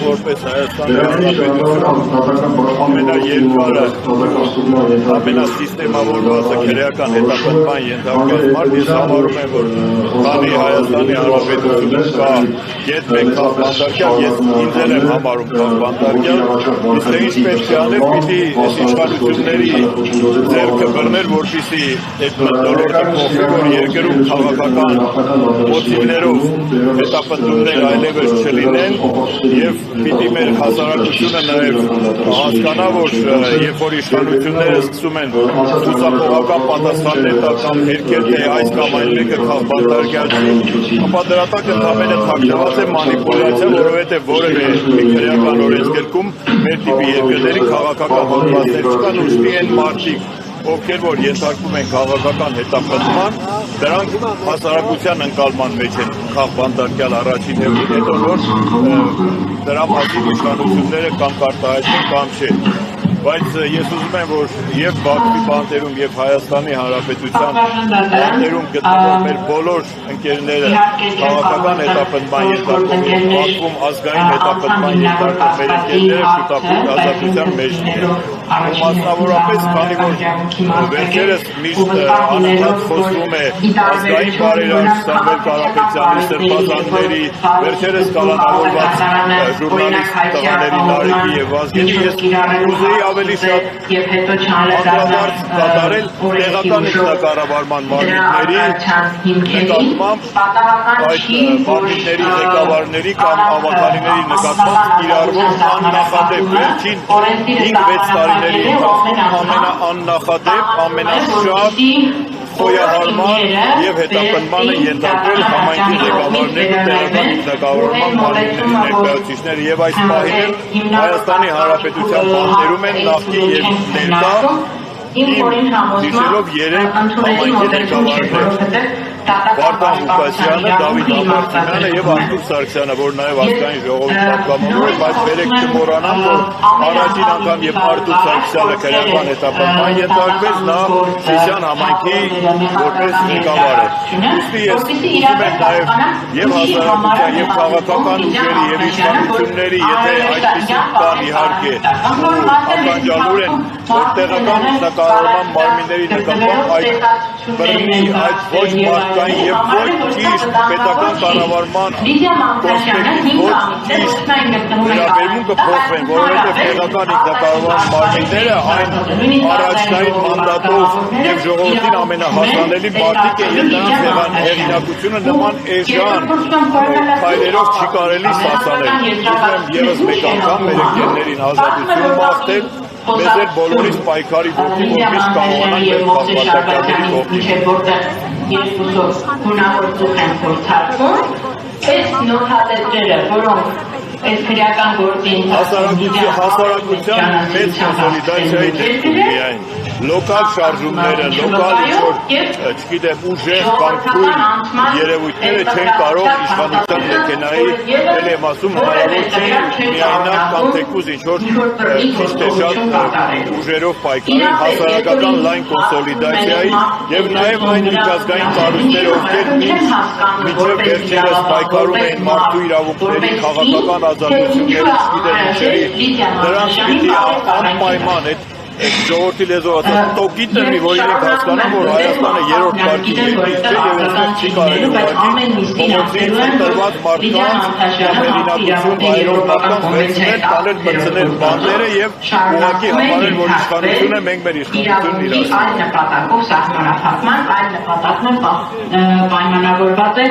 որպես Հայաստանի Հանրապետություն ամենաերկարը, ամենասիստեմավորվածը քրեական հետապնդման ենթարկված մարդ, ես համարում եմ, որ քանի Հայաստանի Հանրապետությունում կա գետ մեկ քաղբանտարկյալ, ես ինձ էլ եմ համարում քաղբանտարկյալ, իսկ թե ինչ պետք է անել, պիտի այս իշխանությունների ձեռքը բռներ, որպեսզի այդ մթնոլորտը փոխվի, որ երկրում քաղաքական մոտիվներով հետապնդումներ այլևս չլինեն եւ պիտի մեր հասարակությունը նաեւ հասկանա, որ երբ որ իշխանությունները սկսում են ցուցափողական պատասխաններ տալ կամ հերքել, թե այս կամ այն մեկը քաղբանտարկյալ չի, ապա դրա տակ ընդամենը թաքնված է մանիպուլյացիա, որովհետեւ որևէ մի քրեական օրենսգրքում մեր տիպի երկրների քաղաքական հոդվածներ չկան, ուստի են մարդիկ, ովքեր որ ենթարկվում են քաղաքական հետապնդման, դրանք հասարակության ընկալման մեջ են քաղբանտարկյալ առաջին հերթին, հետո որ դրա մասին իշխանությունները կամ կարտահայտեն կամ չէ։ Բայց ես ուզում եմ, որ եւ Բաքվի բանտերում եւ Հայաստանի Հանրապետության բանտերում գտնվող մեր բոլոր ընկերները քաղաքական հետապնդման ենթարկում եւ Բաքվում ազգային հետապնդման ենթարկում մեր ընկերները շուտապույտ ազատության մեջ լինեն։ Մասնավորապես, քանի որ վերջերս միշտ անընդհատ խոսվում է ազգային բարերարչության Կարապետյանի, սրբազանների, վերջերս կալանավորված ժուրնալիստ տղաների Նարեկի եւ Վազգենի, ես ուզեի ավելի շատ անդրադարձ կատարել տեղական ինքնակառավարման մարմինների նկատմամբ այդ մարմինների ղեկավարների կամ ավականիների նկատմամբ կիրառվող աննախադեպ վերջին 5-6 տարիների ընթացքում ամենաաննախադեպ, ամենաշատ խոյահարման եւ հետապնդմանը ենթարկվել համայնքի ղեկավարները, տեղական ինքնակառավարման մարմինների ներկայացուցիչները եւ այս պահին Հայաստանի Հանրապետության բանտերում են նախկին եւ ներկա դիշելով 3 համայնքի ղեկավարներ Վարդան Ղուկասյանը, Դավիթ Ամբարձումյանը եւ Արթուր Սարգսյանը, որ նաեւ ազգային ժողովի պատգամավոր է, բայց վերեք չմոռանամ, որ առաջին անգամ եւ Արթուր Սարգսյանը քրեական հետապնդման ենթարկվեց, նա Սիսիան համայնքի որպես ղեկավար է։ Ուստի ես ուզում եմ նաեւ եւ հասարակության եւ քաղաքական ուժերի եւ իշխանությունների, եթե այդպիսին կան իհարկե ականջալուր են, որ տեղական ինքնակառավարման մարմինների նկատմամբ այդ բռնի, այդ ոչ մարդկային եւ ոչ ճիշտ պետական կառավարման կոնսպեկտիվ ոչ ճիշտ վերաբերմունքը փոխվեն, որովհետեւ տեղական ինքնակառավարման մարմինները այն առաջնային մանդատով եւ ժողովրդին ամենահասանելի մարդիկ են եւ նրանց հեղինակությունը նման էժան քայլերով չի կարելի սասանել։ Ուզում եմ եւս մեկ անգամ մեր ընկերներին ազատություն մաղթել, մեզ էլ բոլորիս պայքարի ոգի, որպես կարողանանք մեր քաղաքացիների կողքին։ Ես ուզում հունավորություն եմ փորձարկում, այս նոթատետրերը, որոնք այս քրեական գործի հասարակության մեծ կոնսոլիդացիայի ներքո միայն լոկալ շարժումները, լոկալ ինչ-որ, չգիտեմ, ուժեղ կամ թույլ երևույթները չեն կարող իշխանության մեքենայի, էլ եմ ասում, հնարավոր չի միայնակ կամ թեկուզ ինչ-որ քիչ թե շատ ուժերով պայքարել հասարակական լայն կոնսոլիդացիայի եւ նաեւ այն միջազգային կառույցները, ովքեր մինչեւ վերջերս պայքարում էին մարդու իրավունքների, քաղաքական ազատությունների, չգիտեմ ինչերի, դրանց պիտի անպայման ժողովրդի լեզվով ասած տոկիտը մի, որ իրենք հասկանան, որ Հայաստանը երրորդ կարգի երկիր չէ եւ այստեղ չի կարելի ուղղակի փողոցից տրված մարդկանց հեղինակություն վայրող մարդկանց վերցնել, տանել, մտցնել բանտերը եւ ուղղակի համարել, որ իշխանությունը մենք մեր իշխանությունն իրացնում։ Այլ նպատակով սահմանափակման, այլ նպատակներ պայմանավորված է